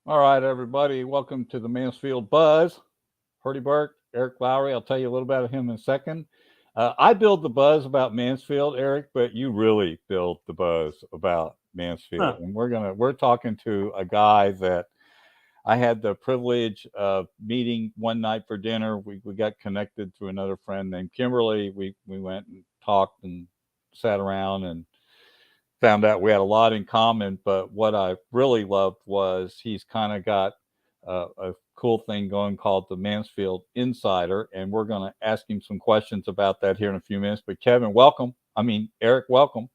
All right, everybody. Welcome to the Mansfield Buzz. Purdy Burke, Eric Lowery. I'll tell you a little about him in a second. I build the buzz about Mansfield, Eric, but you really build the buzz about Mansfield. Huh. And we're talking to a guy that I had the privilege of meeting one night for dinner. We got connected through another friend named Kimberly. We went and talked and sat around and found out we had a lot in common. But what I really loved was he's kind of got a cool thing going called the Mansfield Insider, and we're going to ask him some questions about that here in a few minutes. But Kevin, welcome. I mean, Eric, welcome.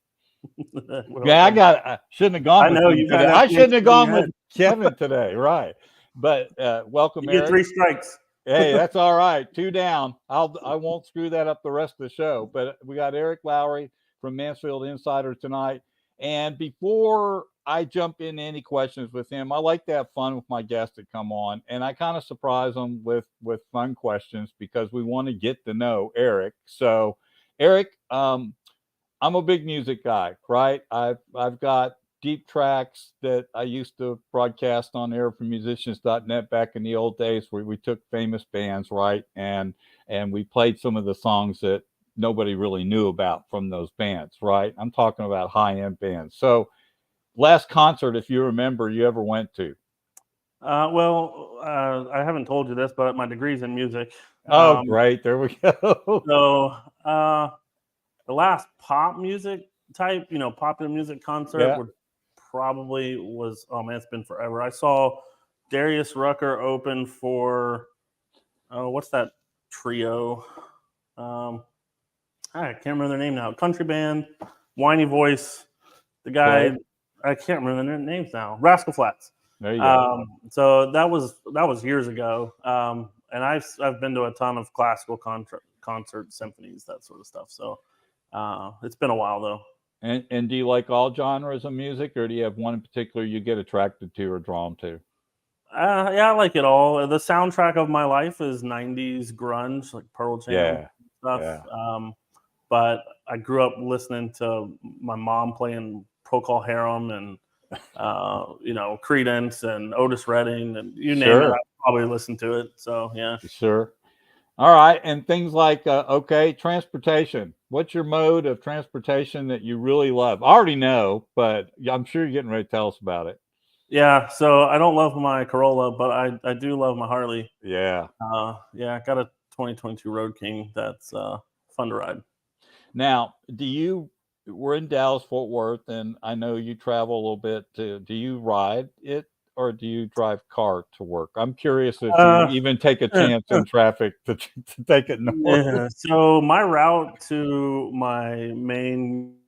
Yeah, I shouldn't have gone I with know you you've today. had I shouldn't have FDH in gone your with head. Kevin today, right? But welcome, You get Eric. 3 strikes. Hey, that's all right. 2 down. I won't screw that up the rest of the show. But we got Eric Lowery from Mansfield Insider tonight. And before I jump into any questions with him, I like to have fun with my guests that come on, and I kind of surprise them with fun questions because we want to get to know Eric. So, Eric, I'm a big music guy, right? I've got deep tracks that I used to broadcast on air for musicians.net back in the old days where we took famous bands, right? And we played some of the songs that nobody really knew about from those bands, right? I'm talking about high-end bands. So last concert, if you remember, you ever went to? I haven't told you this, but my degree's in music. Oh, great. There we go. So the last pop music type, popular music concert Yeah. would probably was, oh man, it's been forever. I saw Darius Rucker open for, what's that trio? I can't remember their name now. Country band, whiny voice. The guy, Okay. I can't remember their names now. Rascal Flatts. There you go. So that was years ago. And I've been to a ton of classical concert symphonies, that sort of stuff. So it's been a while though. And do you like all genres of music, or do you have one in particular you get attracted to or drawn to? Yeah, I like it all. The soundtrack of my life is '90s grunge, like Pearl Jam Yeah. stuff. Yeah. But I grew up listening to my mom playing Procol Harum and Creedence and Otis Redding and you name it. Sure. I probably listened to it. So yeah. Sure. All right. And things like, okay, transportation. What's your mode of transportation that you really love? I already know, but I'm sure you're getting ready to tell us about it. Yeah. So I don't love my Corolla, but I do love my Harley. Yeah. Yeah. I got a 2022 Road King that's fun to ride. Now, we're in Dallas, Fort Worth, and I know you travel a little bit. Do you ride it or do you drive car to work? I'm curious if you even take a chance in traffic to take it north. Yeah. So my route to my main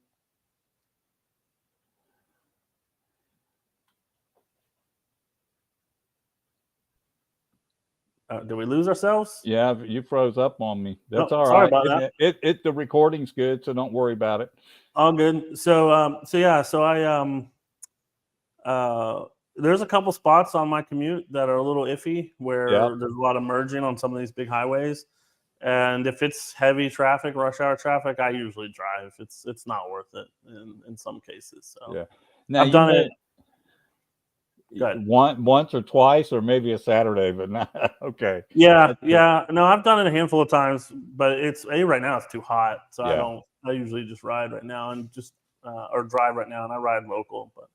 did we lose ourselves? Yeah, you froze up on me. That's all Sorry right. about that. The recording's good, so don't worry about it. All good. So there's a couple spots on my commute that are a little iffy where there's a lot of merging on some of these big highways. And if it's heavy traffic, rush hour traffic, I usually drive. It's not worth it in some cases. So yeah. Now I've done it. Once or twice, or maybe a Saturday, but not okay. Yeah. No, I've done it a handful of times, but right now it's too hot, so I usually just ride right now and just or drive right now, and I ride local. But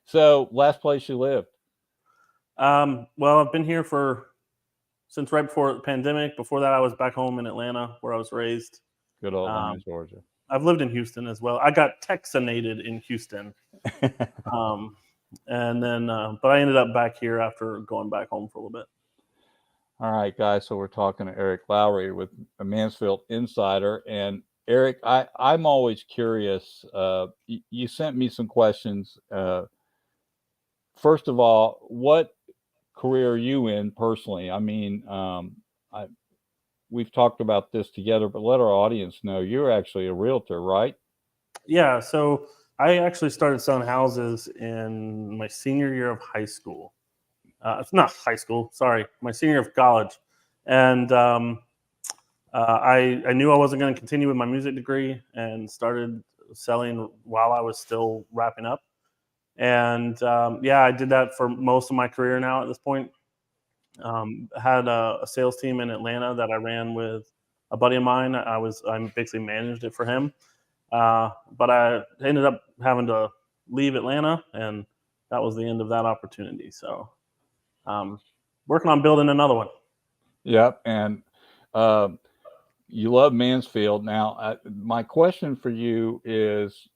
so, last place you lived? Well, I've been here since right before the pandemic. Before that, I was back home in Atlanta, where I was raised. Good old Georgia. I've lived in Houston as well. I got Texanated in Houston. And then, but I ended up back here after going back home for a little bit. All right, guys. So we're talking to Eric Lowery with a Mansfield Insider. And Eric, I'm always curious. You sent me some questions. First of all, what career are you in personally? I mean, we've talked about this together, but let our audience know you're actually a realtor, right? Yeah. So I actually started selling houses in my senior year of high school. It's not high school, sorry, my senior year of college. And I knew I wasn't going to continue with my music degree and started selling while I was still wrapping up. And I did that for most of my career now at this point. Had a sales team in Atlanta that I ran with a buddy of mine. I basically managed it for him. But I ended up having to leave Atlanta, and that was the end of that opportunity. So working on building another one. Yep. And you love Mansfield. Now, my question for you is,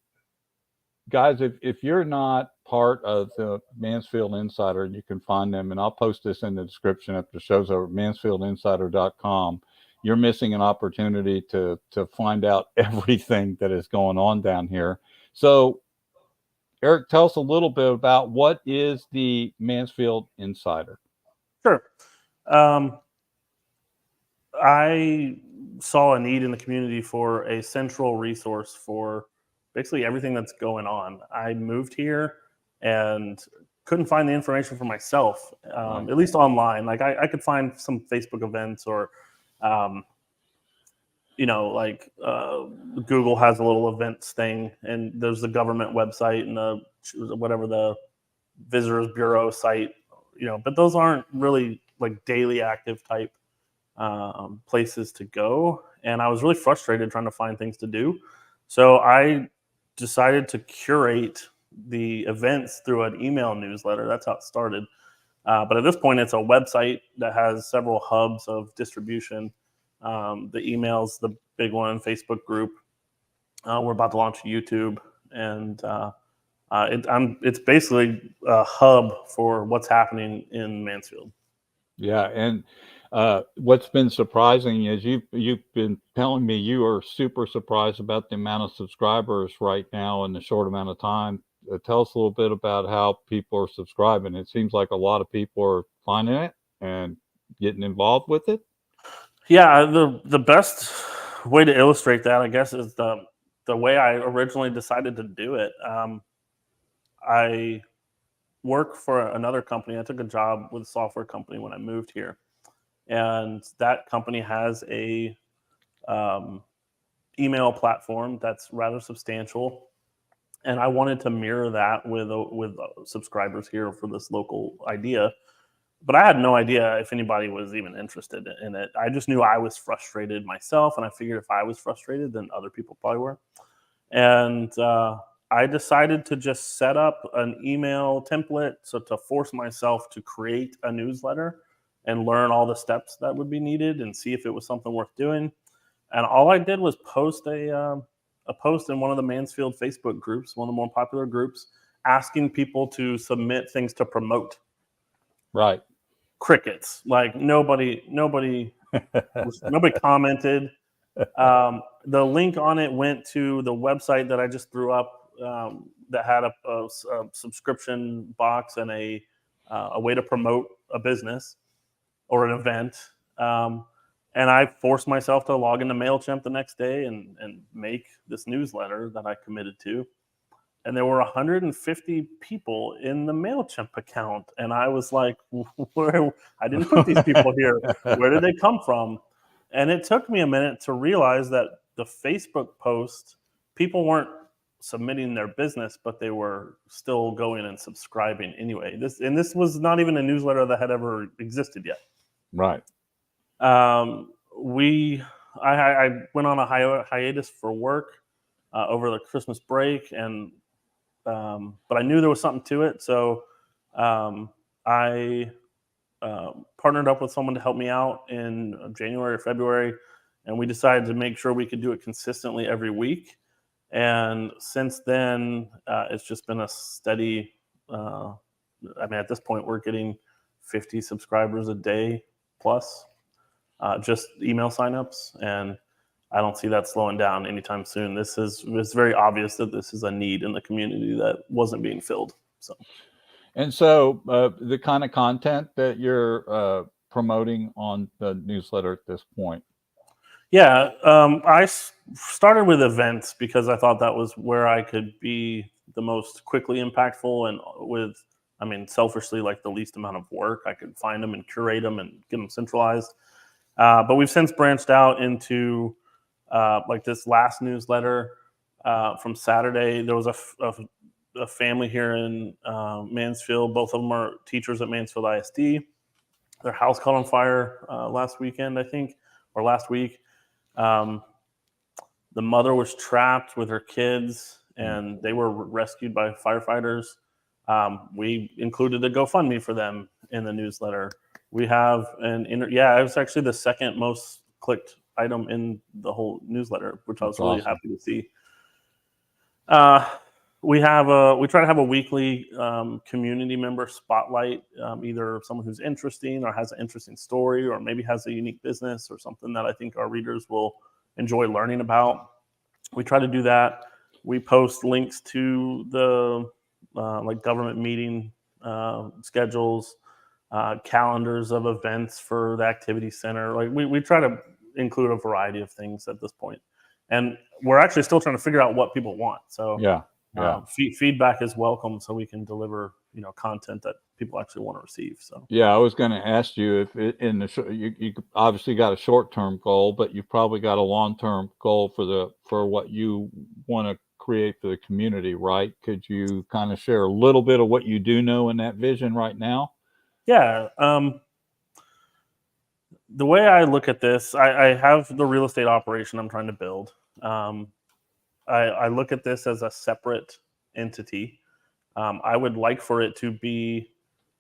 guys, if you're not part of the Mansfield Insider, you can find them, and I'll post this in the description after the show's over, mansfieldinsider.com. You're missing an opportunity to find out everything that is going on down here. So, Eric, tell us a little bit about what is the Mansfield Insider. Sure. I saw a need in the community for a central resource for basically everything that's going on. I moved here and couldn't find the information for myself, at least online. Like I could find some Facebook events or, Google has a little events thing, and there's the government website and the Visitors Bureau site, but those aren't really like daily active type places to go. And I was really frustrated trying to find things to do. So I decided to curate the events through an email newsletter. That's how it started. But at this point, it's a website that has several hubs of distribution. The email's the big one, Facebook group. We're about to launch YouTube, and it's basically a hub for what's happening in Mansfield. Yeah, and what's been surprising is you've been telling me you are super surprised about the amount of subscribers right now in the short amount of time. Tell us a little bit about how people are subscribing. It seems like a lot of people are finding it and getting involved with it. Yeah, the best way to illustrate that, I guess, is the way I originally decided to do it. I work for another company. I took a job with a software company when I moved here, and that company has a email platform that's rather substantial, and I wanted to mirror that with subscribers here for this local idea. But I had no idea if anybody was even interested in it. I just knew I was frustrated myself, and I figured if I was frustrated, then other people probably were. And I decided to just set up an email template to force myself to create a newsletter and learn all the steps that would be needed and see if it was something worth doing. And all I did was post a post in one of the Mansfield Facebook groups, one of the more popular groups, asking people to submit things to promote. Right. Crickets. Like nobody commented. The link on it went to the website that I just threw up that had a subscription box and a way to promote a business or an event. And I forced myself to log into MailChimp the next day and make this newsletter that I committed to. And there were 150 people in the MailChimp account. And I was like, I didn't put these people here. Where did they come from? And it took me a minute to realize that the Facebook post, people weren't submitting their business, but they were still going and subscribing anyway. This was not even a newsletter that had ever existed yet. Right. I went on a hiatus for work over the Christmas break, and but I knew there was something to it, so I partnered up with someone to help me out in January or February, and we decided to make sure we could do it consistently every week. And since then, it's just been a steady. At this point, we're getting 50 subscribers a day plus, just email signups, and I don't see that slowing down anytime soon. It's very obvious that this is a need in the community that wasn't being filled. So the kind of content that you're promoting on the newsletter at this point. Yeah, I started with events because I thought that was where I could be the most quickly impactful and selfishly, like the least amount of work. I could find them and curate them and get them centralized. But we've since branched out into like this last newsletter from Saturday. There was a family here in Mansfield. Both of them are teachers at Mansfield ISD. Their house caught on fire last weekend, I think, or last week. The mother was trapped with her kids, and they were rescued by firefighters. We included a GoFundMe for them in the newsletter. We have it was actually the second most clicked item in the whole newsletter, which I was really happy to see. We try to have a weekly community member spotlight, either someone who's interesting or has an interesting story, or maybe has a unique business or something that I think our readers will enjoy learning about. We try to do that. We post links to the like government meeting schedules, calendars of events for the activity center. Like we try to include a variety of things at this point. And we're actually still trying to figure out what people want. So feedback is welcome, so we can deliver content that people actually want to receive. So I was going to ask you if you obviously got a short-term goal, but you've probably got a long-term goal for what you want to create for the community, right? Could you kind of share a little bit of what you do know in that vision right now? Yeah. The way I look at this, I have the real estate operation I'm trying to build. I look at this as a separate entity. I would like for it to be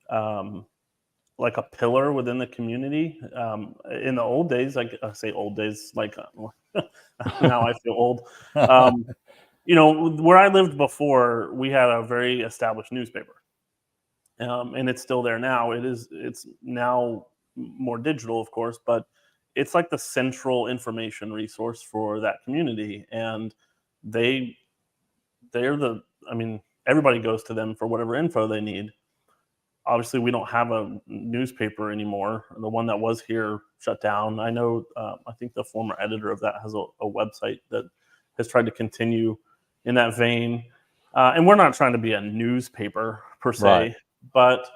like a pillar within the community. In the old days, like I say old days, like now I feel old. Where I lived before, we had a very established newspaper. And it's still there now. It's now more digital, of course, but it's like the central information resource for that community. And everybody goes to them for whatever info they need. Obviously, we don't have a newspaper anymore. The one that was here shut down. I know, I think the former editor of that has a website that has tried to continue in that vein. And we're not trying to be a newspaper per se, right. But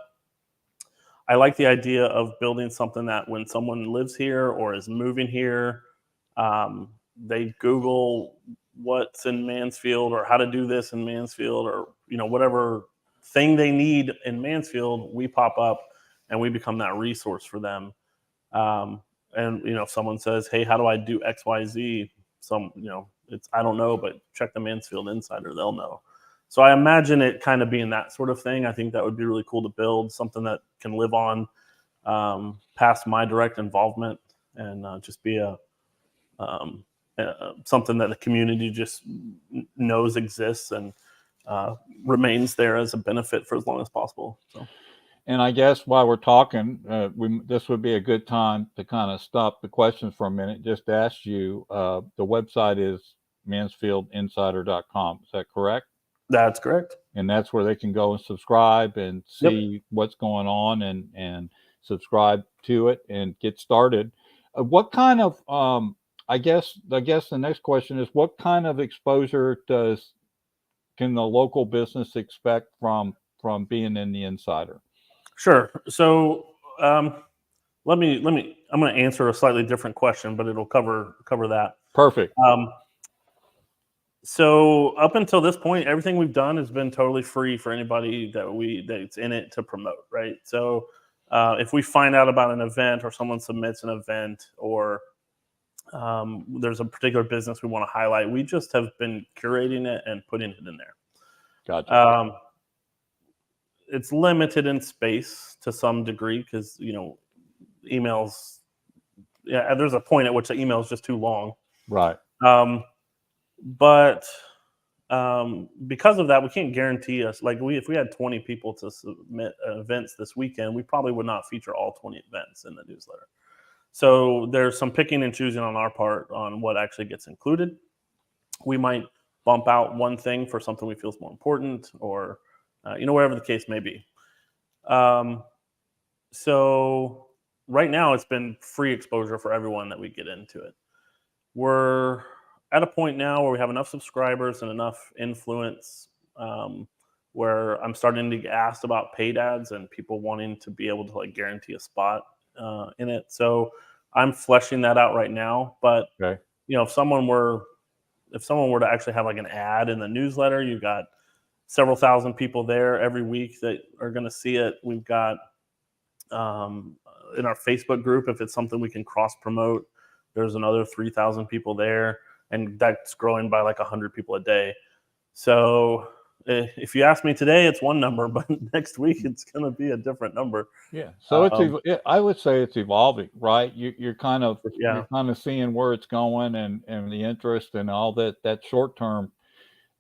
I like the idea of building something that when someone lives here or is moving here, they Google what's in Mansfield or how to do this in Mansfield, or whatever thing they need in Mansfield, we pop up and we become that resource for them. And if someone says, "Hey, how do I do XYZ?" I don't know, but check the Mansfield Insider, they'll know. So I imagine it kind of being that sort of thing. I think that would be really cool to build something that can live on past my direct involvement, and just be something that the community just knows exists and remains there as a benefit for as long as possible. So. And I guess while we're talking, this would be a good time to kind of stop the questions for a minute. Just ask you, the website is mansfieldinsider.com. Is that correct? That's correct. And that's where they can go and subscribe and see what's going on and subscribe to it and get started. What kind of, I guess the next question is, what kind of exposure can the local business expect from being in the Insider? Sure. So I'm going to answer a slightly different question, but it'll cover that. Perfect. So up until this point, everything we've done has been totally free for anybody that's in it to promote, right? So if we find out about an event, or someone submits an event, or there's a particular business we want to highlight, we just have been curating it and putting it in there. Gotcha. It's limited in space to some degree because emails. Yeah, there's a point at which the email is just too long. Right. But because of that, we can't guarantee us. Like if we had 20 people to submit events this weekend, we probably would not feature all 20 events in the newsletter. So there's some picking and choosing on our part on what actually gets included. We might bump out one thing for something we feel is more important, or whatever the case may be. So right now it's been free exposure for everyone that we get into it. We're at a point now where we have enough subscribers and enough influence where I'm starting to get asked about paid ads and people wanting to be able to guarantee a spot in it. So I'm fleshing that out right now. But if someone were to actually have an ad in the newsletter, you've got several thousand people there every week that are going to see it. We've got in our Facebook group, if it's something we can cross promote, there's another 3,000 people there, and that's growing by like 100 people a day. So if you ask me today, it's one number, but next week it's going to be a different number. Yeah. So I would say it's evolving, right? You're kind of seeing where it's going and the interest and all that short term.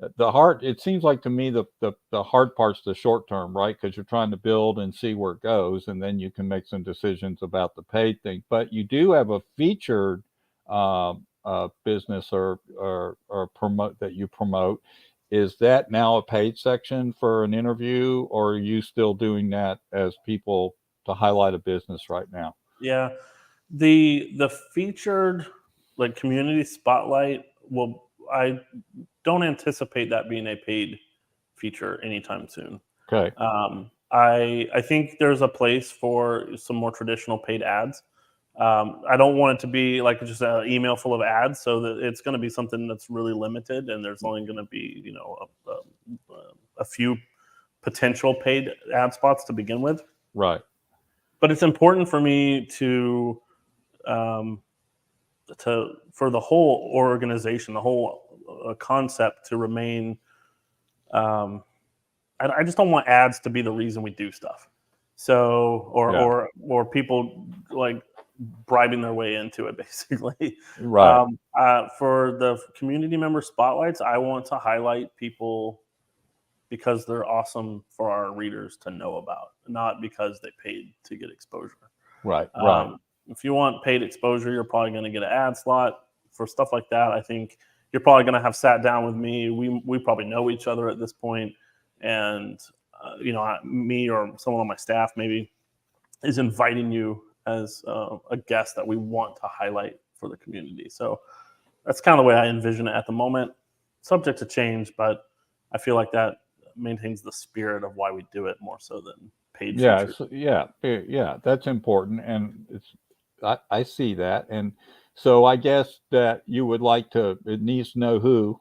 It seems like to me the hard part's the short term, right? Because you're trying to build and see where it goes, and then you can make some decisions about the paid thing. But you do have a featured business or promote that you promote. Is that now a paid section for an interview, or are you still doing that as people to highlight a business right now? Yeah, the featured like community spotlight I don't anticipate that being a paid feature anytime soon. Okay. I think there's a place for some more traditional paid ads. I don't want it to be like just an email full of ads, so that it's going to be something that's really limited, and there's only going to be a few potential paid ad spots to begin with. Right. But it's important for me for the whole organization, the whole concept to remain. I just don't want ads to be the reason we do stuff. So or people like bribing their way into it, basically. Right. For the community member spotlights, I want to highlight people because they're awesome for our readers to know about, not because they paid to get exposure. Right. Right. If you want paid exposure, you're probably going to get an ad slot for stuff like that. I think you're probably going to have sat down with me. We probably know each other at this point, and me or someone on my staff maybe is inviting you as a guest that we want to highlight for the community. So that's kind of the way I envision it at the moment. Subject to change, but I feel like that maintains the spirit of why we do it more so than paid features. Yeah, that's important, and I see that, and so I guess that you would like it needs to know who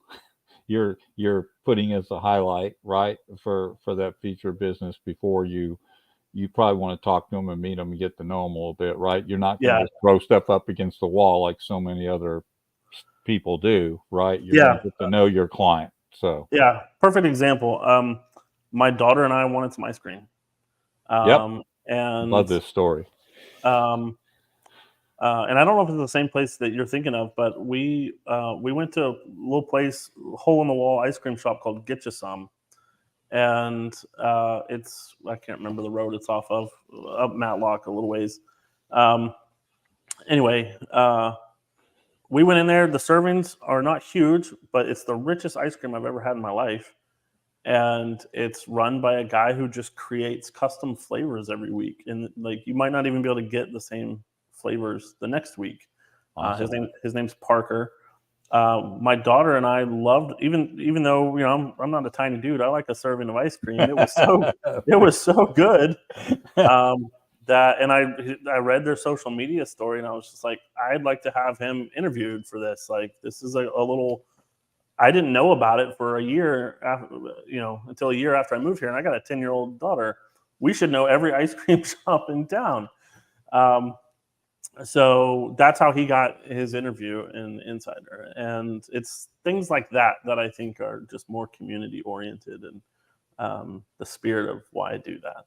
you're putting as a highlight, right, for that feature business before you probably want to talk to them and meet them and get to know them a little bit, right? You're not going to just throw stuff up against the wall like so many other people do, right? You're going to get to know your client. So yeah, perfect example. My daughter and I wanted some ice cream. And love this story. And I don't know if it's the same place that you're thinking of, but we went to a little place, hole in the wall ice cream shop called Get You Some, and it's I can't remember the road it's off of, up Matlock a little ways. Anyway, we went in there. The servings are not huge, but it's the richest ice cream I've ever had in my life. And it's run by a guy who just creates custom flavors every week. And like you might not even be able to get the same flavors the next week. Awesome. His name's Parker. My daughter and I loved, even though I'm not a tiny dude, I like a serving of ice cream. It was so good. I read their social media story, and I was just like, I'd like to have him interviewed for this. Like, this is a little. I didn't know about it for a year, until a year after I moved here, and I got a 10-year-old daughter. We should know every ice cream shop in town. So that's how he got his interview in Insider, and it's things like that I think are just more community oriented, and the spirit of why I do that.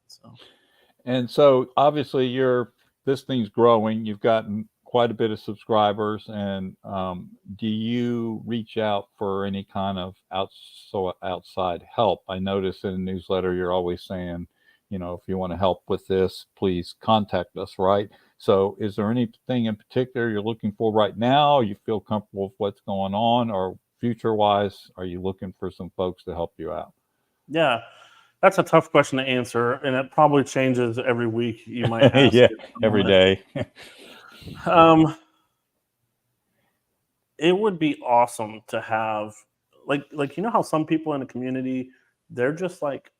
So obviously this thing's growing. You've gotten quite a bit of subscribers, and do you reach out for any kind of outside help? I notice in the newsletter you're always saying, if you want to help with this, please contact us, right? So is there anything in particular you're looking for right now? You feel comfortable with what's going on, or future wise, are you looking for some folks to help you out? Yeah, that's a tough question to answer, and it probably changes every week. You might ask every day. It would be awesome to have like how some people in the community, they're just like,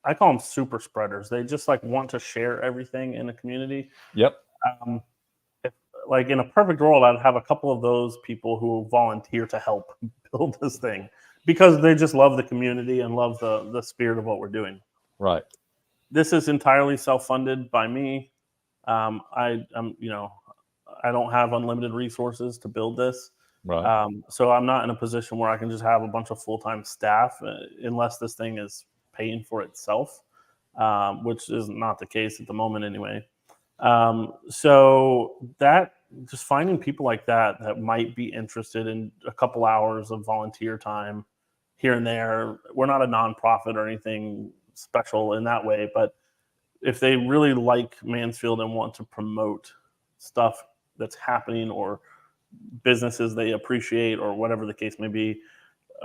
I call them super spreaders. They just like want to share everything in the community. Yep. If, in a perfect world, I'd have a couple of those people who volunteer to help build this thing. because they just love the community and love the spirit of what we're doing. Right. This is entirely self-funded by me. I don't have unlimited resources to build this. Right. So I'm not in a position where I can just have a bunch of full-time staff unless this thing is paying for itself, which is not the case at the moment anyway. So that just finding people like that might be interested in a couple hours of volunteer time here and there. We're not a nonprofit or anything special in that way, but if they really like Mansfield and want to promote stuff that's happening or businesses they appreciate or whatever the case may be,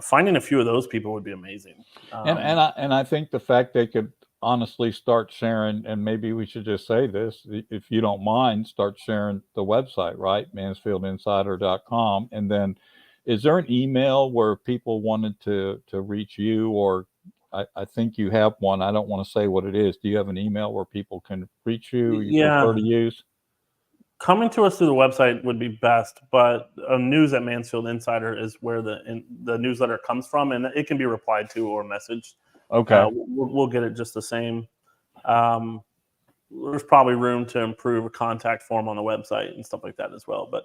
finding a few of those people would be amazing. And I think the fact they could honestly start sharing, and maybe we should just say this, if you don't mind, start sharing the website, right? MansfieldInsider.com. And then is there an email where people wanted to reach you, or I think you have one. I don't want to say what it is. Do you have an email where people can reach you? You prefer to use? Coming to us through the website would be best, but news at Mansfield Insider is where the newsletter comes from, and it can be replied to or messaged. Okay. We'll get it just the same. There's probably room to improve a contact form on the website and stuff like that as well. But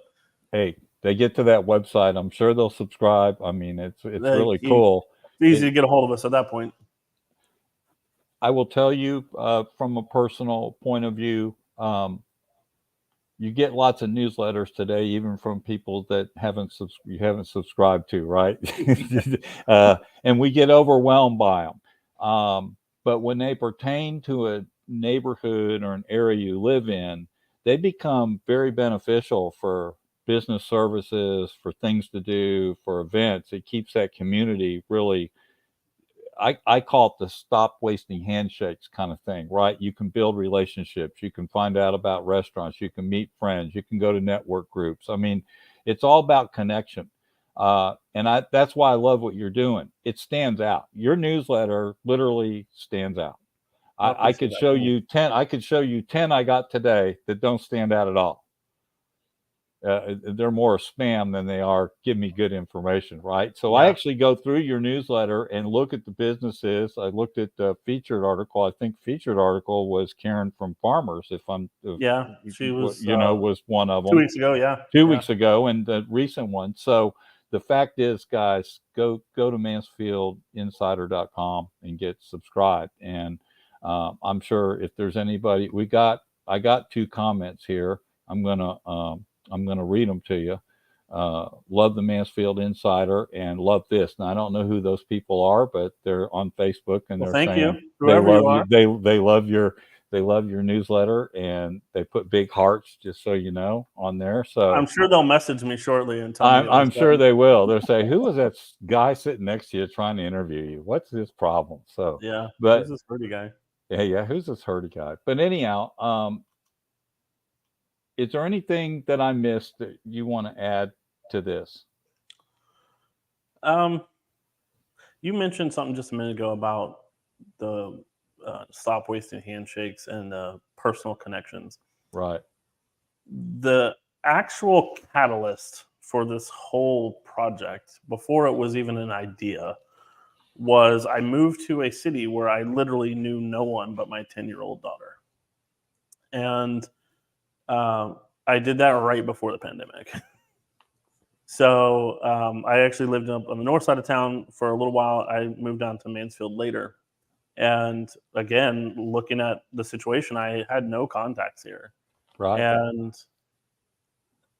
hey, they get to that website, I'm sure they'll subscribe. I mean, it's really cool. It's easy to get a hold of us at that point. I will tell you from a personal point of view, you get lots of newsletters today, even from people that you haven't subscribed to, right? And we get overwhelmed by them. But when they pertain to a neighborhood or an area you live in, they become very beneficial for business services, for things to do, for events. It keeps that community really. I call it the stop wasting handshakes kind of thing, right? You can build relationships. You can find out about restaurants. You can meet friends. You can go to network groups. I mean, it's all about connection. And that's why I love what you're doing. It stands out. Your newsletter literally stands out. I could show you 10. I could show you 10 I got today that don't stand out at all. They're more spam than they are give me good information, right? So I actually go through your newsletter and look at the businesses. I looked at the featured article. I think featured article was Karen from Farmers. She was was one of them 2 weeks ago. 2 weeks ago, and the recent one. So the fact is, guys, go to MansfieldInsider.com and get subscribed. And I'm sure if there's anybody, I got 2 comments here. I'm gonna read them to you. Love the Mansfield Insider and love this. Now I don't know who those people are, but they're on Facebook and they're saying they love your newsletter, and they put big hearts, just so you know, on there. So I'm sure they'll message me shortly and tell me. I'm sure they will. They'll say, "Who was that guy sitting next to you trying to interview you? What's his problem?" So but who's this Hurdy guy? Yeah, who's this Hurdy guy? But anyhow, is there anything that I missed that you want to add to this? You mentioned something just a minute ago about the stop wasting handshakes and personal connections. Right. The actual catalyst for this whole project, before it was even an idea, was I moved to a city where I literally knew no one but my 10-year-old daughter. And I did that right before the pandemic. So I actually lived up on the north side of town for a little while. I moved down to Mansfield later. And again, looking at the situation, I had no contacts here. Right. And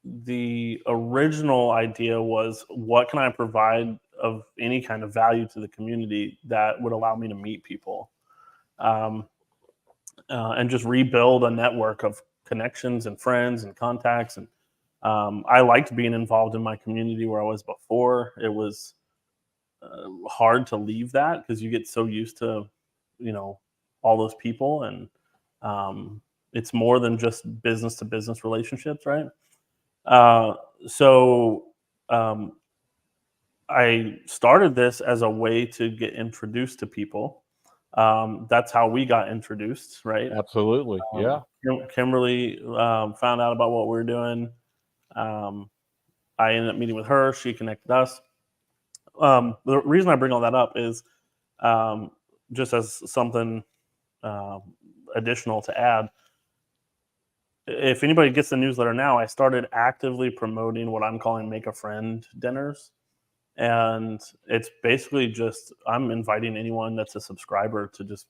the original idea was, what can I provide of any kind of value to the community that would allow me to meet people and just rebuild a network of connections and friends and contacts. And I liked being involved in my community where I was before. It was hard to leave that because you get so used to, all those people, and it's more than just business to business relationships, right? So I started this as a way to get introduced to people. That's how we got introduced, right? Absolutely. Yeah. Kimberly found out about what we were doing. I ended up meeting with her. She connected us. the reason I bring all that up is just as something additional to add. If anybody gets the newsletter now, I started actively promoting what I'm calling Make a Friend dinners. And it's basically just I'm inviting anyone that's a subscriber to just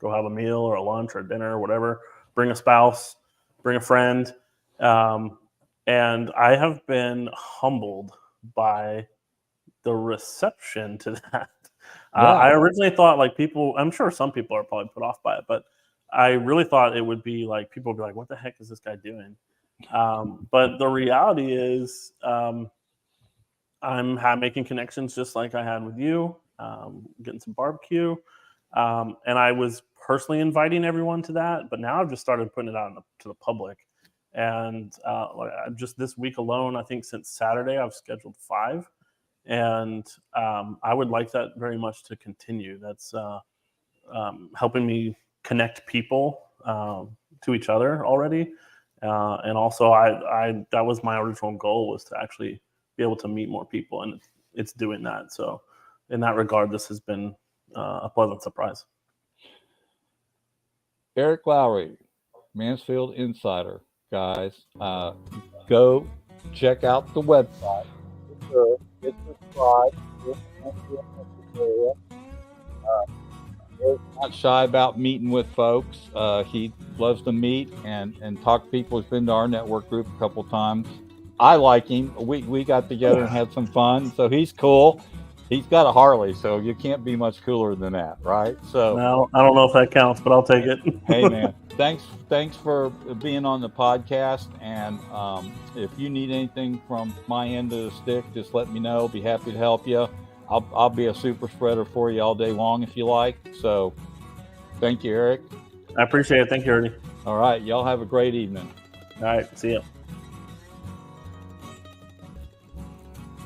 go have a meal or a lunch or a dinner or whatever. Bring a spouse, bring a friend. And I have been humbled by the reception to that. I originally thought like people, I'm sure some people are probably put off by it, but I really thought it would be like people would be like, what the heck is this guy doing? But the reality is I'm making connections just like I had with you, getting some barbecue. And I was personally inviting everyone to that, but now I've just started putting it out to the public. And just this week alone, I think since Saturday, I've scheduled 5. And I would like that very much to continue. That's helping me connect people to each other already. And also, I that was my original goal, was to actually be able to meet more people, and it's doing that. So in that regard, this has been a pleasant surprise. Eric Lowery, Mansfield Insider. Guys, go check out the website. Get subscribed. Eric's not shy about meeting with folks. He loves to meet and talk to people. He's been to our network group a couple times. I like him. We got together and had some fun. So he's cool. He's got a Harley, so you can't be much cooler than that, right? So well, I don't know if that counts, but I'll take it. Hey man, thanks for being on the podcast. And if you need anything from my end of the stick, just let me know. Be happy to help you. I'll be a super spreader for you all day long if you like. So thank you, Eric. I appreciate it. Thank you, Ernie. All right, y'all have a great evening. All right, see ya.